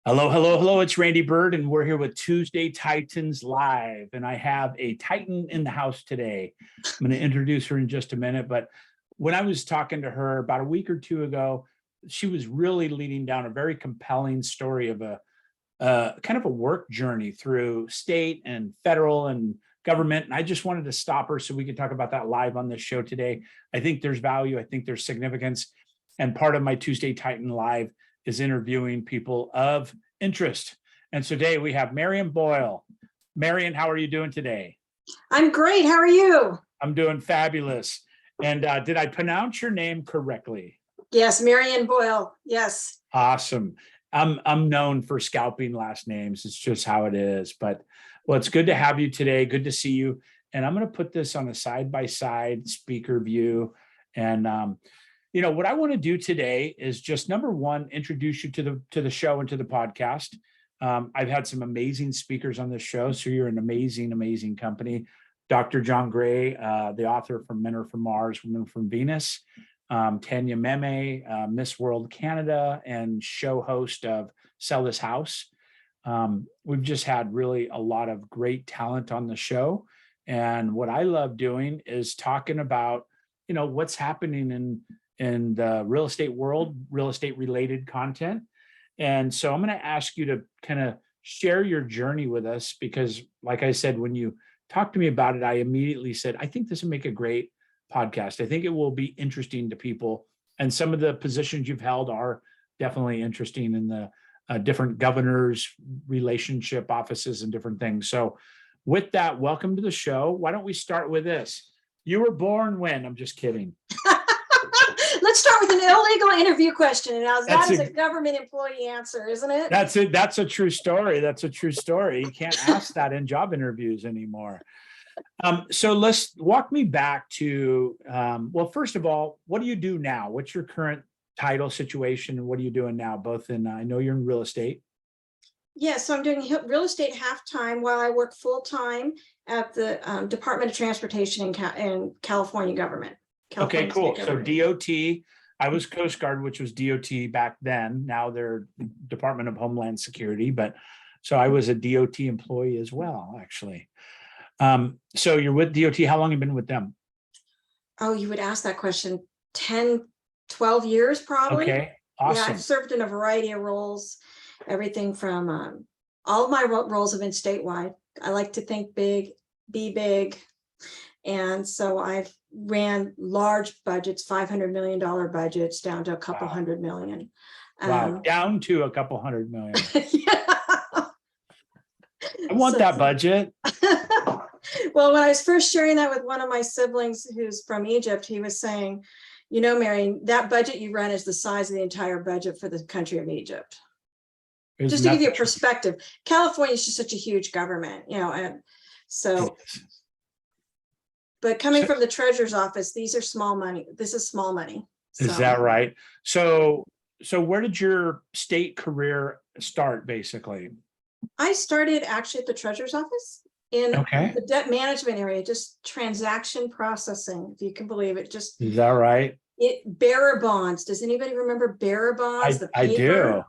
Hello, hello, hello. It's Randy Byrd, and we're here with Tuesday Titans Live. And I have a Titan in the house today. I'm going to introduce her in just a minute. But when I was talking to her about a week or two ago, she was really leading down a very compelling story of a kind of a work journey through state and federal and government. And I just wanted to stop her so we could talk about that live on this show today. I think there's value. I think there's significance. And part of my Tuesday Titan Live is interviewing people of interest. And today we have Marion Boyle. Marion, how are you doing today? I'm great. How are you? I'm doing fabulous. And did I pronounce your name correctly? Yes, Marion Boyle. Yes. Awesome. I'm known for scalping last names. It's just how it is. But well, it's good to have you today. Good to see you. And I'm going to put this on a side-by-side speaker view. And what I want to do today is just number one, introduce you to the show and to the podcast. I've had some amazing speakers on this show, so you're an amazing, amazing company. Dr. John Gray, the author from Men Are From Mars, Women From Venus, Tanya Meme, Miss World Canada, and show host of Sell This House. We've just had really a lot of great talent on the show. And what I love doing is talking about, what's happening in the real estate world, real estate related content. And so I'm going to ask you to kind of share your journey with us, because like I said, when you talked to me about it, I immediately said, I think this will make a great podcast. I think it will be interesting to people. And some of the positions you've held are definitely interesting in the different governors, relationship offices and different things. So with that, welcome to the show. Why don't we start with this? You were born when? I'm just kidding. Let's start with an illegal interview question. Now, that is a government employee answer, isn't it? That's it. That's a true story. That's a true story. You can't ask that in job interviews anymore. So let's walk me back to, well, first of all, what do you do now? What's your current title situation? And what are you doing now? Both in, I know you're in real estate. Yeah, so I'm doing real estate half-time while I work full-time at the Department of Transportation in California government. Okay, cool. So DOT, I was Coast Guard, which was DOT back then. Now they're Department of Homeland Security. But so I was a DOT employee as well, actually. So you're with DOT. How long have you been with them? Oh, you would ask that question. 10, 12 years probably. Okay, awesome. Yeah, I've served in a variety of roles, everything from all of my roles have been statewide. I like to think big, be big. And so I've ran large budgets, $500 million budgets down to a couple hundred million. Wow, down to a couple $100 million. Yeah. I want that budget. Well, when I was first sharing that with one of my siblings who's from Egypt, he was saying, Marion, that budget you run is the size of the entire budget for the country of Egypt. Just to give you a perspective, California is just such a huge government, and so. But coming from the treasurer's office, these are small money. This is small money. So. Is that right? So where did your state career start, basically? I started actually at the treasurer's office in the debt management area, just transaction processing, if you can believe it. Just is that right? Bearer bonds. Does anybody remember bearer bonds? I do.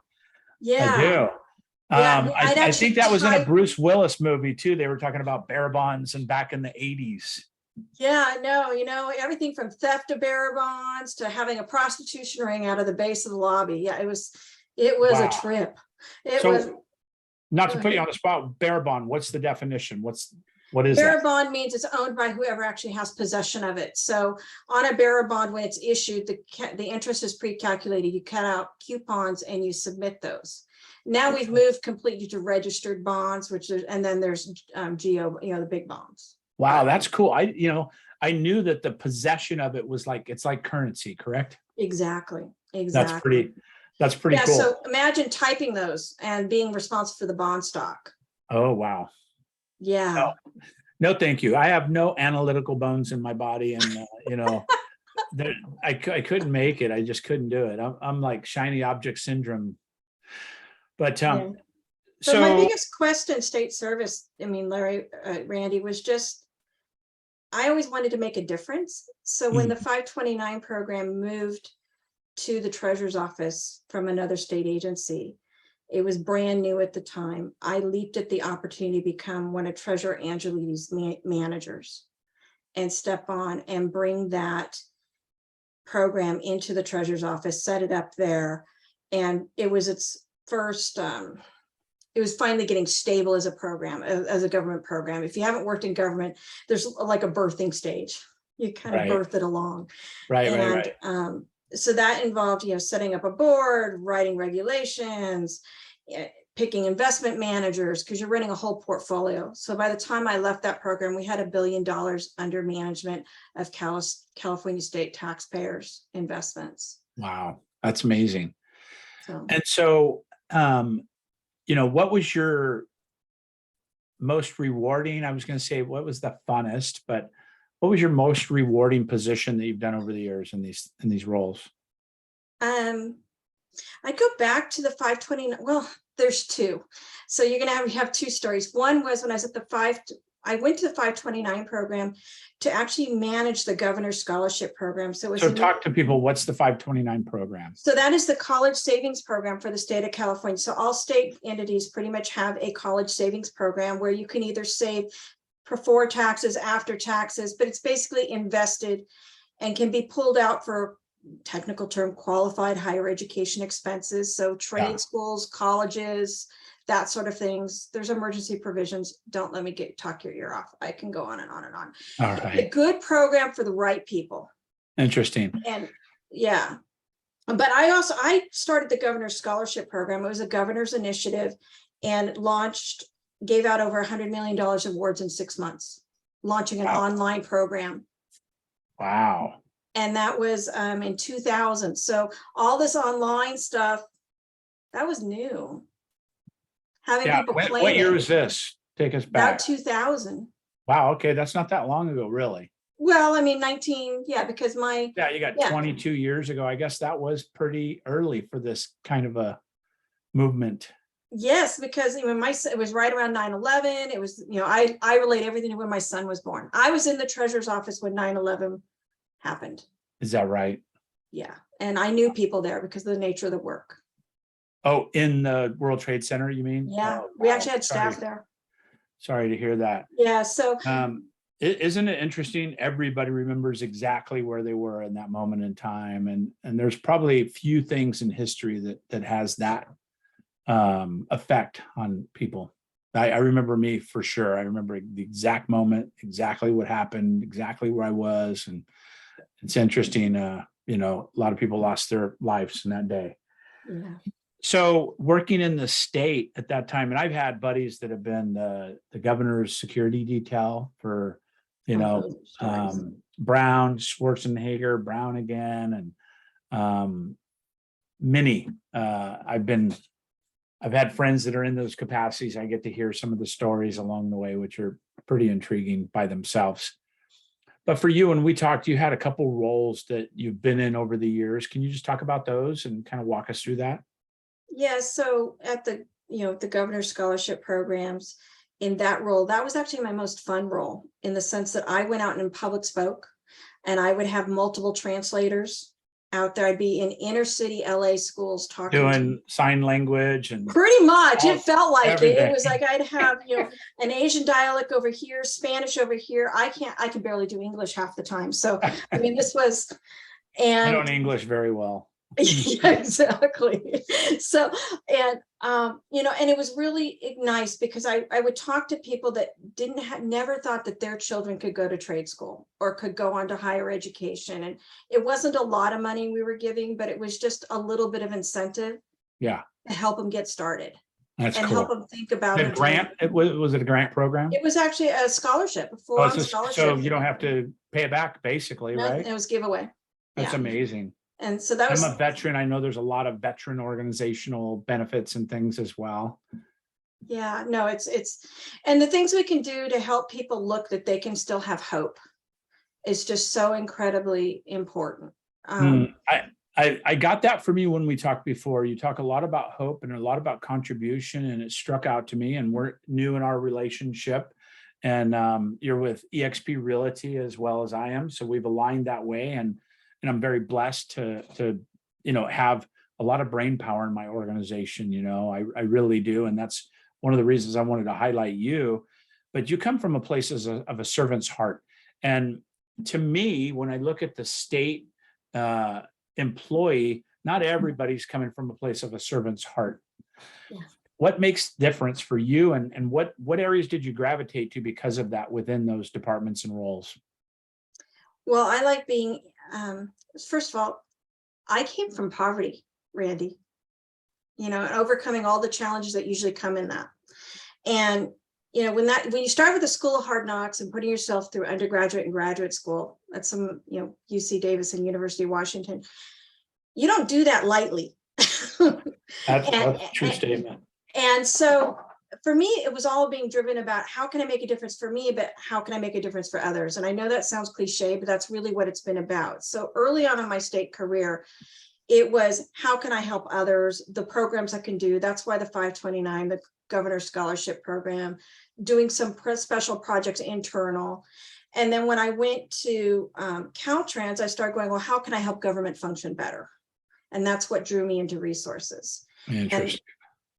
Yeah. I do. Yeah, I think that was in a Bruce Willis movie too. They were talking about bearer bonds and back in the 80s. Yeah, no, everything from theft of bearer bonds to having a prostitution ring out of the base of the lobby. Yeah, it was wow. A trip. Not to put you on the spot, bearer bond, what's the definition? What is bearer that? Bond means it's owned by whoever actually has possession of it. So on a bearer bond, when it's issued, the interest is pre-calculated. You cut out coupons and you submit those. Now we've moved completely to registered bonds, and then there's GO, the big bonds. Wow, that's cool. I knew that the possession of it was it's like currency, correct? Exactly. That's pretty cool. So imagine typing those and being responsible for the bond stock. Oh, wow. Yeah. No, thank you. I have no analytical bones in my body, and I couldn't make it. I just couldn't do it. I'm like shiny object syndrome. But So my biggest quest in state service, Randy, was just I always wanted to make a difference. So when the 529 program moved to the treasurer's office from another state agency, It was brand new at the time. I leaped at the opportunity to become one of Treasurer Angeli's managers and step on and bring that program into the treasurer's office, set it up there. And it was its first, it was finally getting stable as a program, as a government program. If you haven't worked in government, there's like a birthing stage. You kind of birth it along. Right. So that involved, setting up a board, writing regulations, picking investment managers, because you're running a whole portfolio. So by the time I left that program, we had $1 billion under management of California state taxpayers' investments. Wow, that's amazing. And so, what was your most rewarding? I was going to say, what was the funnest, but what was your most rewarding position that you've done over the years in these roles? I go back to the 529. Well, there's two. So you're going to have two stories. One was when I was at I went to the 529 program to actually manage the governor's scholarship program. So talk to people, what's the 529 program? So that is the college savings program for the state of California. So all state entities pretty much have a college savings program where you can either save before taxes, after taxes, but it's basically invested and can be pulled out for, technical term, qualified higher education expenses. So trade schools, colleges, that sort of things. There's emergency provisions. Don't let me talk your ear off. I can go on and on and on. All right. A good program for the right people. Interesting. And but I started the governor's scholarship program. It was a governor's initiative and gave out over $100 million of awards in 6 months, launching an online program. Wow. And that was in 2000. So all this online stuff, that was new. Having people play. What year was this? Take us back. About 2000. Wow. Okay. That's not that long ago, really. Well, I mean, because you got 22 years ago. I guess that was pretty early for this kind of a movement. Yes, because it was right around 9/11. It was, I relate everything to when my son was born. I was in the treasurer's office when 9/11 happened. Is that right? Yeah. And I knew people there because of the nature of the work. Oh, in the World Trade Center, you mean? Yeah. Oh, we actually had staff there. Sorry to hear that. Yeah. So isn't it interesting? Everybody remembers exactly where they were in that moment in time. And there's probably a few things in history that has that effect on people. I remember me for sure. I remember the exact moment, exactly what happened, exactly where I was. And it's interesting. A lot of people lost their lives in that day. Yeah. So working in the state at that time, and I've had buddies that have been the governor's security detail for, Brown, Schwarzenegger, Brown again, and many. I've had friends that are in those capacities. I get to hear some of the stories along the way, which are pretty intriguing by themselves. But for you, when we talked, you had a couple roles that you've been in over the years. Can you just talk about those and kind of walk us through that? Yeah. So at the governor's scholarship programs, in that role, that was actually my most fun role, in the sense that I went out and in public spoke, and I would have multiple translators out there. I'd be in inner city LA schools doing sign language and pretty much it felt like everything. It was like I'd have an Asian dialect over here, Spanish over here. I can barely do English half the time. So I mean, this was, and I don't English very well. Yeah, exactly. So, and and it was really nice because I would talk to people that never thought that their children could go to trade school or could go on to higher education. And it wasn't a lot of money we were giving, but it was just a little bit of incentive. Yeah. To help them get started. That's and cool. Help them think about a grant. Was it a grant program? It was actually a scholarship, a full-on scholarship. So you don't have to pay it back, basically, right? It was giveaway. That's amazing. And so that was. I'm a veteran. I know there's a lot of veteran organizational benefits and things as well. Yeah, no, it's, and the things we can do to help people look that they can still have hope is just so incredibly important. I got that from you when we talked before. You talk a lot about hope and a lot about contribution, and it struck out to me, and we're new in our relationship, and you're with eXp Realty as well as I am. So we've aligned that way, and I'm very blessed to have a lot of brain power in my organization. I really do. And that's one of the reasons I wanted to highlight you. But you come from a place of a servant's heart. And to me, when I look at the state employee, not everybody's coming from a place of a servant's heart. Yeah. What makes difference for you, and what areas did you gravitate to because of that within those departments and roles? Well, I like being, first of all, I came from poverty, Randy, and overcoming all the challenges that usually come in that. And, when you start with the School of Hard Knocks and putting yourself through undergraduate and graduate school, that's some, UC Davis and University of Washington, you don't do that lightly. That's a true statement. And so for me, it was all being driven about how can I make a difference for me, but how can I make a difference for others? And I know that sounds cliche, but that's really what it's been about. So early on in my state career, it was how can I help others, the programs I can do. That's why the 529, the Governor's Scholarship Program, doing some special projects internal. And then when I went to Caltrans, I started going, well, how can I help government function better? And that's what drew me into resources. Interesting.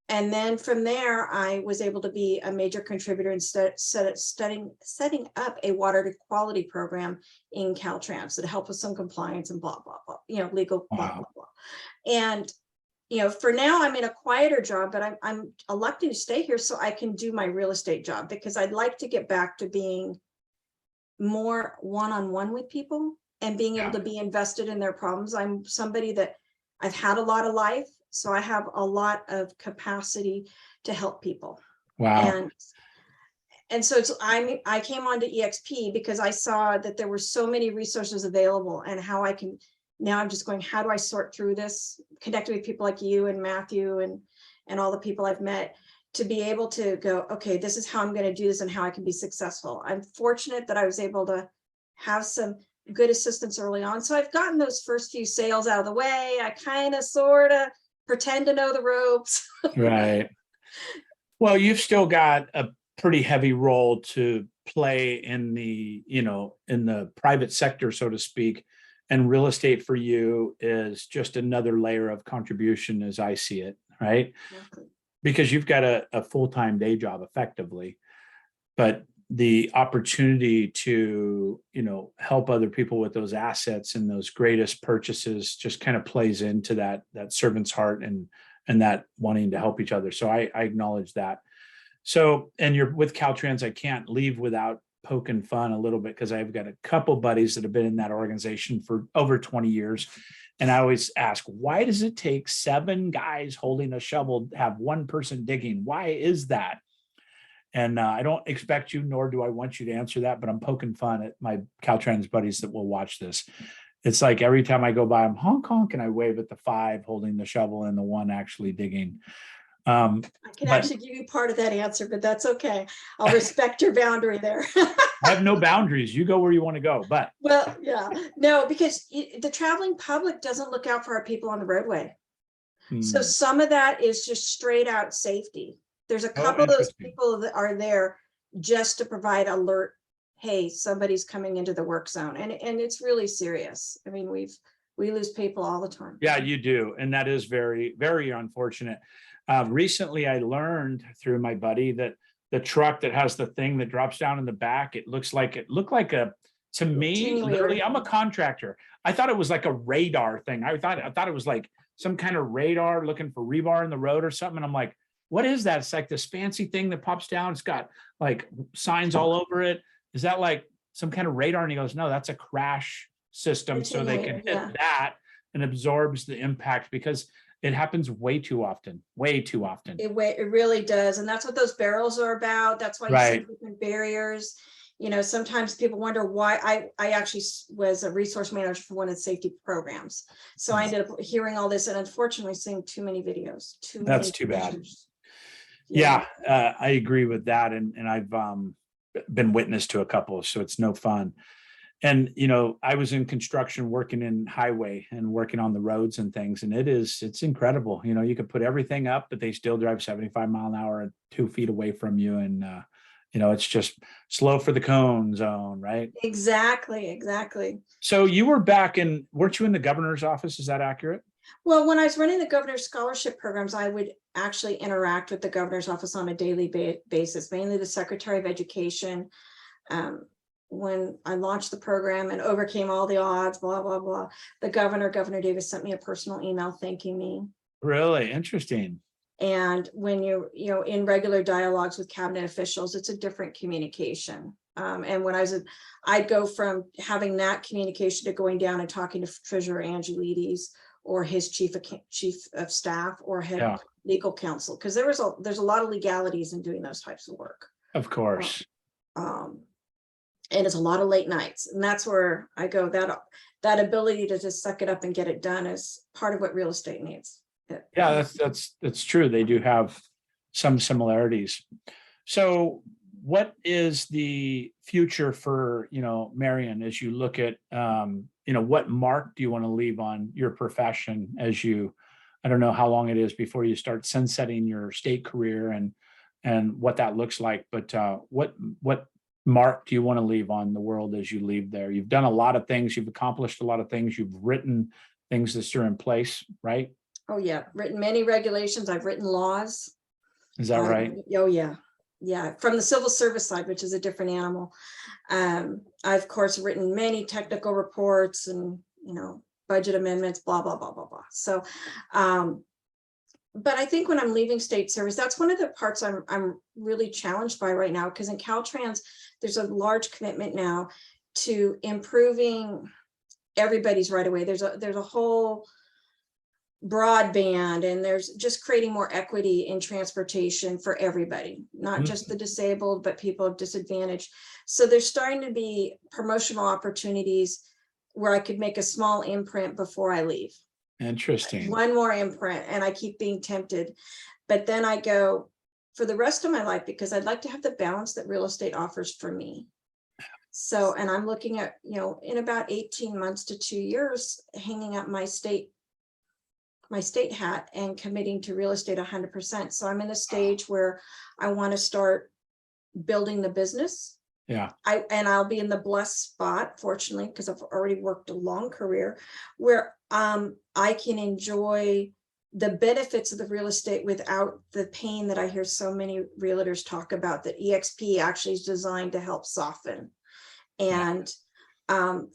And then from there, I was able to be a major contributor in setting up a water quality program in Caltrans that helped with some compliance and blah, blah, blah, legal, blah, blah, blah. And, for now I'm in a quieter job, but I'm electing to stay here so I can do my real estate job, because I'd like to get back to being more one-on-one with people and being able to be invested in their problems. I'm somebody that I've had a lot of life. So I have a lot of capacity to help people. Wow. And so I came on to EXP because I saw that there were so many resources available, and how I can, now I'm just going, how do I sort through this, connecting with people like you and Matthew and all the people I've met, to be able to go, okay, this is how I'm going to do this and how I can be successful. I'm fortunate that I was able to have some good assistance early on. So I've gotten those first few sales out of the way. I kind of sort of pretend to know the ropes. Right. Well, you've still got a pretty heavy role to play in the, in the private sector, so to speak. And real estate for you is just another layer of contribution as I see it, right? Exactly. Because you've got a full-time day job effectively, but the opportunity to, help other people with those assets and those greatest purchases just kind of plays into that servant's heart and that wanting to help each other. So I acknowledge that. So, and you're with Caltrans, I can't leave without poking fun a little bit, because I've got a couple buddies that have been in that organization for over 20 years. And I always ask, why does it take 7 guys holding a shovel to have one person digging? Why is that? And I don't expect you, nor do I want you to answer that, but I'm poking fun at my Caltrans buddies that will watch this. It's like every time I go by, I'm honk, honk, and I wave at the 5 holding the shovel and the 1 actually digging. I can actually give you part of that answer, but that's okay. I'll respect your boundary there. I have no boundaries. You go where you want to go, but. Well, yeah, no, because the traveling public doesn't look out for our people on the roadway. So some of that is just straight out safety. There's a couple of those people that are there just to provide alert. Hey, somebody's coming into the work zone, and it's really serious. I mean, we lose people all the time. Yeah, you do, and that is very, very unfortunate. Recently, I learned through my buddy that the truck that has the thing that drops down in the back, it looked like a, to me, literally, I'm a contractor. I thought it was like a radar thing. I thought it was like some kind of radar looking for rebar in the road or something. And I'm like, what is that? It's like this fancy thing that pops down. It's got like signs all over it. Is that like some kind of radar? And he goes, no, that's a crash system. So they can hit that and absorbs the impact, because it happens way too often. It really does. And that's what those barrels are about. That's why you see different barriers. Sometimes people wonder why. I actually was a resource manager for one of the safety programs. So I ended up hearing all this and unfortunately seeing too many videos. That's too bad. Yeah, I agree with that. And I've been witness to a couple, so it's no fun. And, I was in construction working in highway and working on the roads and things. And it's incredible. You could put everything up, but they still drive 75 mile an hour 2 feet away from you. And, it's just slow for the cone zone, right? Exactly. So you were weren't you in the governor's office? Is that accurate? Well, when I was running the governor's scholarship programs, I would actually interact with the governor's office on a daily basis, mainly the Secretary of Education. When I launched the program and overcame all the odds, blah, blah, blah, Governor Davis sent me a personal email thanking me. Really interesting. And when you're in regular dialogues with cabinet officials, it's a different communication. And when I'd go from having that communication to going down and talking to Treasurer Angelides or his chief of staff or head legal counsel, because there's a lot of legalities in doing those types of work. Of course. And it's a lot of late nights, and that's where I go. That ability to just suck it up and get it done is part of what real estate needs. Yeah, that's true. They do have some similarities. So what is the future for, Marian, as you look at, what mark do you want to leave on your profession as I don't know how long it is before you start sunsetting your state career and what that looks like, but what mark do you want to leave on the world as you leave there? You've done a lot of things, you've accomplished a lot of things, you've written things that are in place, right? Oh yeah, written many regulations, I've written laws. Is that right? Oh yeah. Yeah, from the civil service side, which is a different animal. I've of course written many technical reports and budget amendments, blah, blah, blah, blah, blah. So but I think when I'm leaving state service, that's one of the parts I'm really challenged by right now, because in Caltrans, there's a large commitment now to improving everybody's right away. There's a whole broadband, and there's just creating more equity in transportation for everybody, not just the disabled, but people disadvantaged. So there's starting to be promotional opportunities where I could make a small imprint before I leave. Interesting. One more imprint, and I keep being tempted, but then I go for the rest of my life, because I'd like to have the balance that real estate offers for me. So, and I'm looking at, in about 18 months to 2 years, hanging up my state hat and committing to real estate 100%. So I'm in a stage where I want to start building the business. Yeah. I'll be in the blessed spot, fortunately, because I've already worked a long career, where I can enjoy the benefits of the real estate without the pain that I hear so many realtors talk about, that EXP actually is designed to help soften. And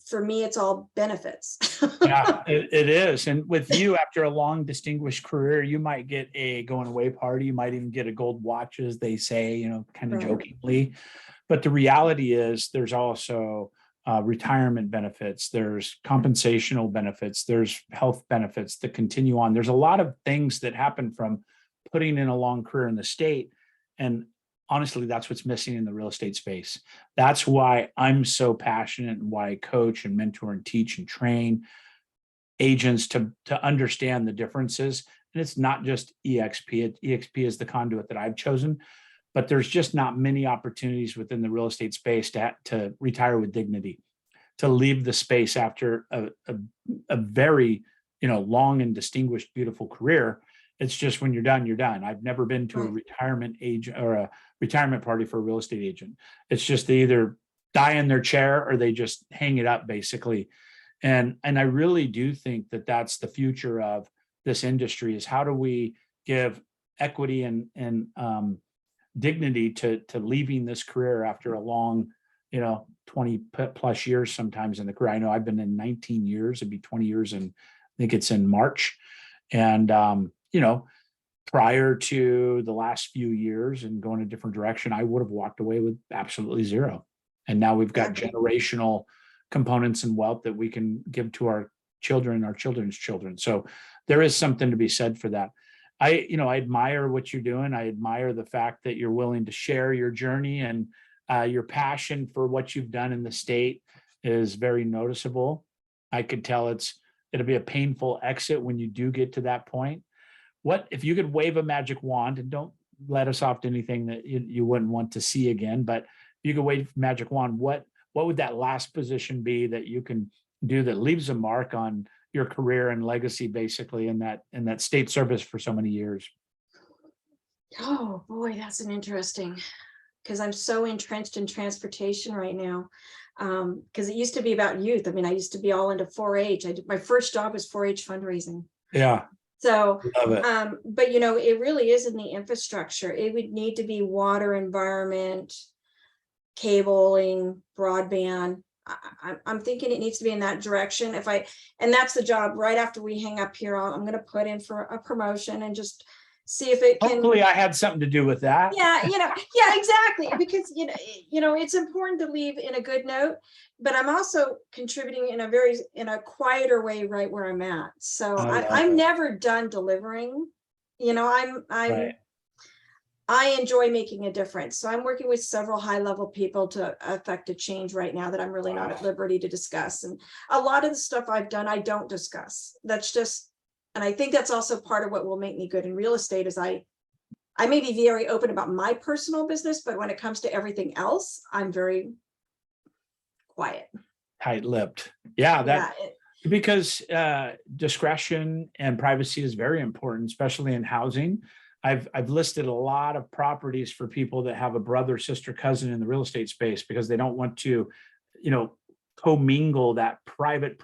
for me, it's all benefits. Yeah, it is. And with you, after a long distinguished career, you might get a going away party. You might even get a gold watch, as they say, kind of jokingly. But the reality is there's also retirement benefits, there's compensational benefits, there's health benefits that continue on. There's a lot of things that happen from putting in a long career in the state. And honestly, that's what's missing in the real estate space. That's why I'm so passionate, and why I coach and mentor and teach and train agents to understand the differences. And it's not just EXP. EXP is the conduit that I've chosen, but there's just not many opportunities within the real estate space to retire with dignity, to leave the space after a very, long and distinguished, beautiful career. It's just when you're done, you're done. I've never been to a retirement age or a retirement party for a real estate agent. It's just they either die in their chair or they just hang it up, basically. And I really do think that that's the future of this industry, is how do we give equity and dignity to leaving this career after a long, 20 plus years sometimes in the career. I know I've been in 19 years, it'd be 20 years, and I think it's in March. And, prior to the last few years and going a different direction, I would have walked away with absolutely zero. And now we've got generational components and wealth that we can give to our children, our children's children. So there is something to be said for that. I admire what you're doing. I admire the fact that you're willing to share your journey, and your passion for what you've done in the state is very noticeable. I could tell it'll be a painful exit when you do get to that point. What if you could wave a magic wand, and don't let us off to anything that you wouldn't want to see again, but if you could wave a magic wand, what would that last position be that you can do that leaves a mark on your career and legacy, basically, in that state service for so many years? Oh boy, that's an interesting, because I'm so entrenched in transportation right now. Because it used to be about youth. I mean, I used to be all into 4-H. My first job was 4-H fundraising. Yeah, So, love it. but you know, it really is in the infrastructure. It would need to be water, environment, cabling, broadband. I'm thinking it needs to be in that direction. And that's the job right after we hang up here. I'm going to put in for a promotion and just see if it can. Hopefully I had something to do with that. Yeah, yeah, exactly. Because, it's important to leave in a good note, but I'm also contributing in a quieter way right where I'm at. So I'm never done delivering. Right. I enjoy making a difference. So I'm working with several high-level people to affect a change right now that I'm really not at liberty to discuss. And a lot of the stuff I've done, I don't discuss. And I think that's also part of what will make me good in real estate is I may be very open about my personal business, but when it comes to everything else, I'm very quiet. Tight-lipped. Yeah, because discretion and privacy is very important, especially in housing. I've listed a lot of properties for people that have a brother, sister, cousin in the real estate space because they don't want to, commingle that private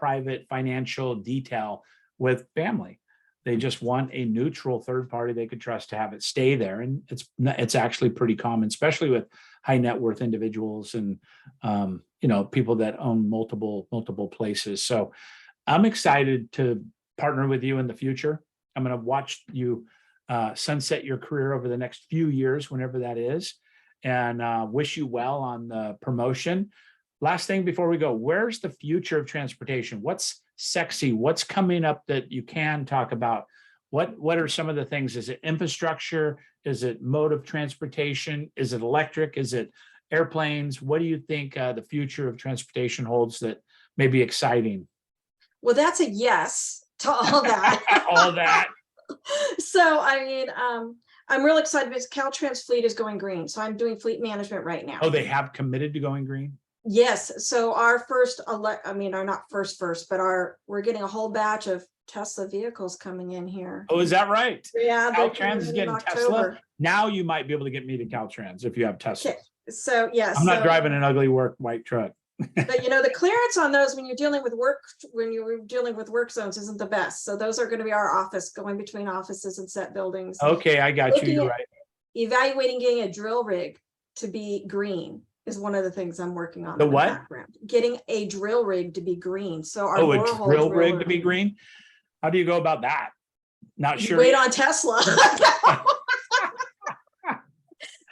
financial detail with family. They just want a neutral third party they could trust to have it stay there. And it's actually pretty common, especially with high net worth individuals and, people that own multiple places. So I'm excited to partner with you in the future. I'm going to watch you sunset your career over the next few years, whenever that is, and wish you well on the promotion. Last thing before we go, where's the future of transportation? What's sexy? What's coming up that you can talk about? What are some of the things? Is it infrastructure? Is it mode of transportation? Is it electric? Is it airplanes? What do you think the future of transportation holds that may be exciting? Well, that's a yes to all that. All that. So, I'm real excited because Caltrans fleet is going green. So I'm doing fleet management right now. Oh, they have committed to going green? Yes. So our first, not first, but we're getting a whole batch of Tesla vehicles coming in here. Oh, is that right? Yeah. Caltrans is getting Tesla. Now you might be able to get me to Caltrans if you have Tesla. Okay. So, yes. I'm not driving an ugly white truck. But the clearance on those when you're dealing with work zones isn't the best. So those are going to be our office, going between offices and set buildings. Okay, I got you. You're right. Evaluating getting a drill rig to be green is one of the things I'm working on. The what? Background. Getting a drill rig to be green. So our a drill rig to be green. How do you go about that? Not sure. Wait on Tesla.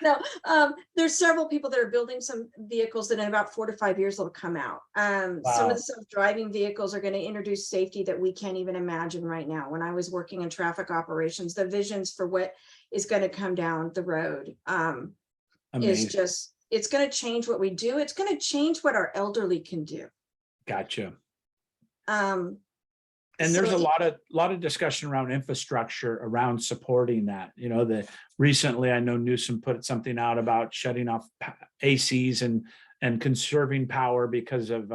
No, there's several people that are building some vehicles that in about 4 to 5 years will come out. Some of the self-driving vehicles are going to introduce safety that we can't even imagine right now. When I was working in traffic operations, the visions for what is going to come down the road is just, it's going to change what we do. It's going to change what our elderly can do. Gotcha. And there's a lot of discussion around infrastructure around supporting that. Recently I know Newsom put something out about shutting off ACs and conserving power because of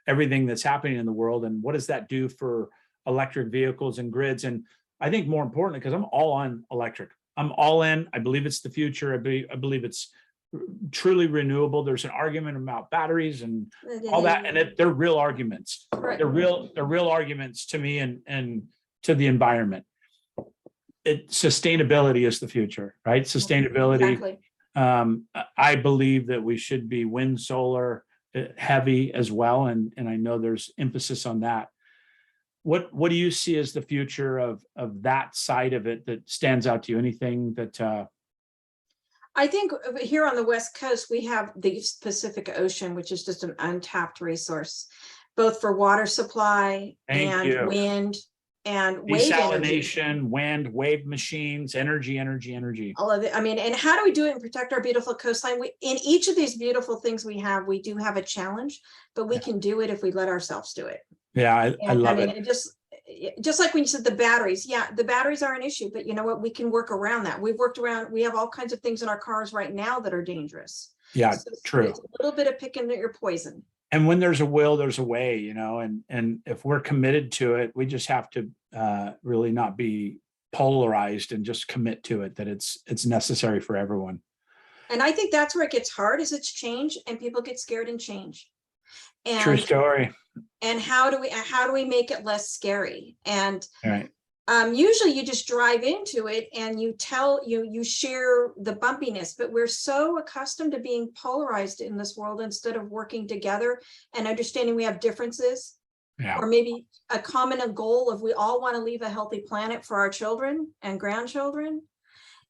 everything that's happening in the world. And what does that do for electric vehicles and grids? And I think more importantly, because I'm all on electric, I'm all in. I believe it's the future. I believe it's truly renewable. There's an argument about batteries and all that, and they're real arguments. Right. They're real arguments to me and to the environment. Sustainability is the future, right? Sustainability. Exactly. I believe that we should be wind, solar heavy as well, and I know there's emphasis on that. What do you see as the future of that side of it that stands out to you? Anything that I think here on the West Coast, we have the Pacific Ocean, which is just an untapped resource, both for water supply and wind and wave desalination, wind, wave machines, energy. All of it. And how do we do it and protect our beautiful coastline? In each of these beautiful things we do have a challenge, but we can do it if we let ourselves do it. Yeah, I love it. Just like when you said the batteries, the batteries are an issue, but you know what? We can work around that. We have all kinds of things in our cars right now that are dangerous. Yeah, so true. It's a little bit of picking at your poison. And when there's a will, there's a way, and if we're committed to it, we just have to really not be polarized and just commit to it, that it's necessary for everyone. And I think that's where it gets hard, is it's change, and people get scared in change. True And story. how do we make it less scary? And All right. usually you just drive into it and you share the bumpiness, but we're so accustomed to being polarized in this world instead of working together and understanding we have differences. Yeah. Or maybe a common goal of we all want to leave a healthy planet for our children and grandchildren.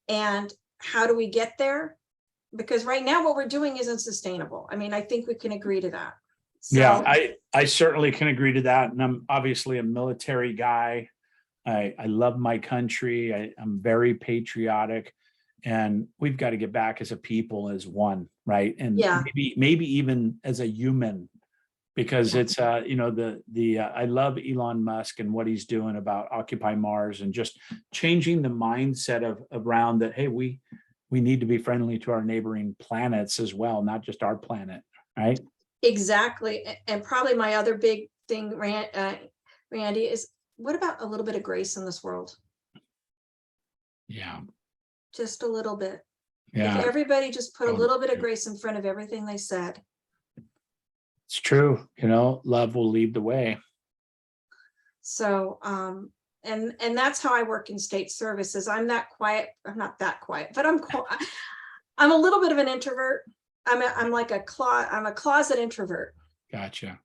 And how do we get there? Because right now what we're doing isn't sustainable. I mean, I think we can agree to that. So, Yeah, I certainly can agree to that. And I'm obviously a military guy. I love my country. I'm very patriotic, and we've got to get back as a people, as one, right? And yeah, maybe even as a human, because it's I love Elon Musk and what he's doing about Occupy Mars and just changing the mindset of around that. Hey, we need to be friendly to our neighboring planets as well, not just our planet, right? exactly. And probably my other big thing, Randy, is what about a little bit of grace in this world? Yeah. Just a little bit. Yeah. If everybody just put a little bit of grace in front of everything they said. It's true. Love will lead the way. So, and that's how I work in state services. I'm that quiet. I'm not that quiet, but I'm a little bit of an introvert. I'm like I'm a closet introvert. Gotcha.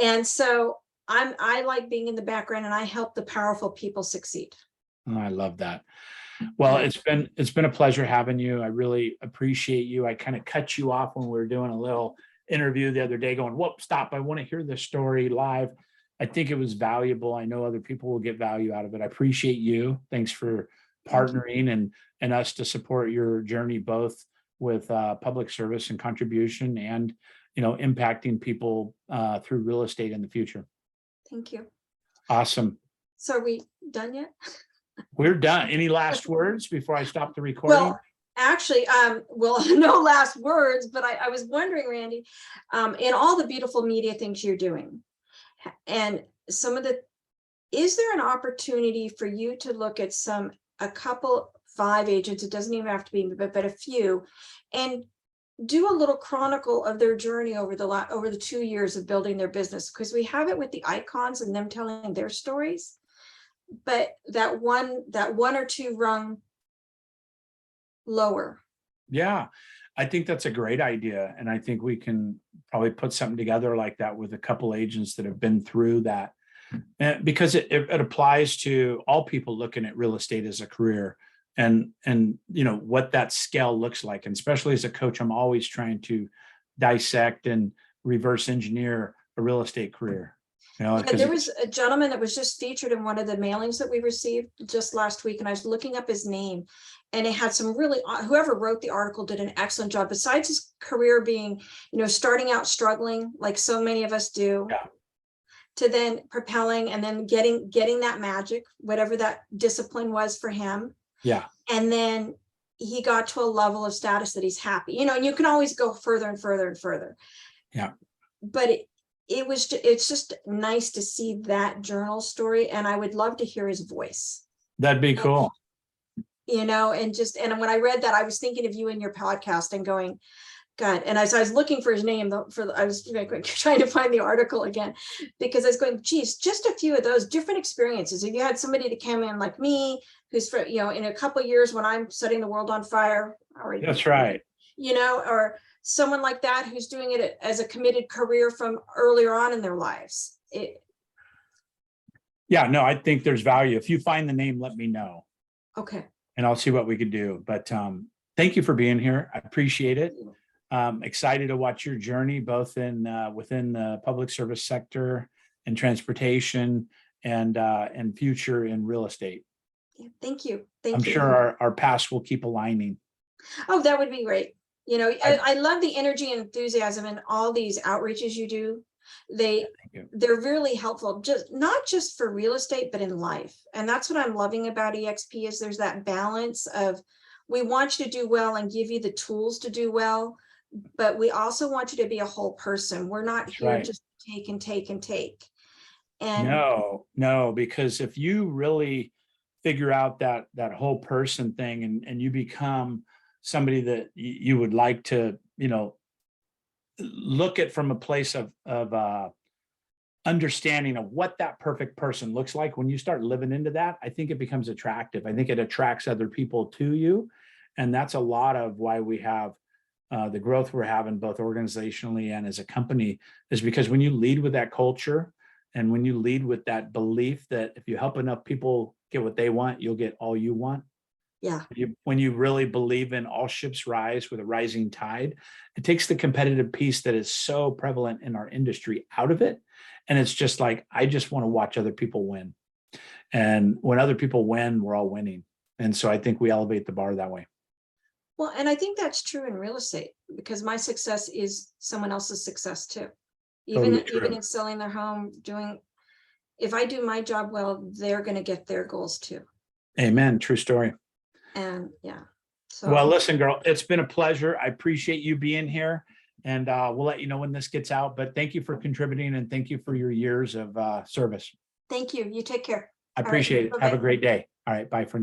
And so I like being in the background and I help the powerful people succeed. Oh, I love that. Well, it's been a pleasure having you. I really appreciate you. I kind of cut you off when we were doing a little interview the other day going, whoop, stop. I want to hear this story live. I think it was valuable. I know other people will get value out of it. I appreciate you. Thanks for partnering and us to support your journey, both with public service and contribution and, impacting people through real estate in the future. Thank you. Awesome. So are we done yet? We're done. Any last words before I stop the recording? Well, actually, no last words, but I was wondering, Randy, in all the beautiful media things you're doing, and is there an opportunity for you to look at a couple 5 agents, it doesn't even have to be, but a few, and do a little chronicle of their journey over the 2 years of building their business? Because we have it with the icons and them telling their stories, but that one or two rung lower. Yeah, I think that's a great idea. And I think we can probably put something together like that with a couple agents that have been through that. Because it applies to all people looking at real estate as a career and what that scale looks like. And especially as a coach, I'm always trying to dissect and reverse engineer a real estate career. There was a gentleman that was just featured in one of the mailings that we received just last week, and I was looking up his name, and it had some really, whoever wrote the article did an excellent job. Besides his career being, starting out struggling like so many of us do, yeah, to then propelling and then getting that magic, whatever that discipline was for him. Yeah. And then he got to a level of status that he's happy, and you can always go further and further and further. Yeah. But it's just nice to see that journal story, and I would love to hear his voice. That'd be cool. And when I read that, I was thinking of you in your podcast and going, God. And as I was looking for his name, I was trying to find the article again, because I was going, geez, just a few of those different experiences. If you had somebody to come in like me, who's in a couple of years when I'm setting the world on fire, that's right. Or someone like that who's doing it as a committed career from earlier on in their lives. Yeah, no, I think there's value. If you find the name, let me know. Okay. And I'll see what we could do. But thank you for being here. I appreciate it. Excited to watch your journey, both within the public service sector and transportation and future in real estate. Yeah, thank you. I'm sure our paths will keep aligning. Oh, that would be great. I love the energy and enthusiasm in all these outreaches you do. They're really helpful, not just for real estate, but in life. And that's what I'm loving about EXP is there's that balance of, we want you to do well and give you the tools to do well, but we also want you to be a whole person. We're not here just to take and take and take. And no, because if you really figure out that whole person thing and you become somebody that you would like to, look at from a place of understanding of what that perfect person looks like, when you start living into that, I think it becomes attractive. I think it attracts other people to you. And that's a lot of why we have the growth we're having both organizationally and as a company, is because when you lead with that culture and when you lead with that belief that if you help enough people get what they want, you'll get all you want. Yeah. When you really believe in all ships rise with a rising tide, it takes the competitive piece that is so prevalent in our industry out of it. And it's just like, I just want to watch other people win. And when other people win, we're all winning. And so I think we elevate the bar that way. Well, and I think that's true in real estate, because my success is someone else's success too. Totally Even true. in selling their home, if I do my job well, they're going to get their goals too. Amen. True story. And yeah. Well, So listen, girl, it's been a pleasure. I appreciate you being here, and we'll let you know when this gets out. But thank you for contributing, and thank you for your years of service. thank you. You take care. I All right. appreciate it. Have a Bye-bye. great day. All right. Bye for now.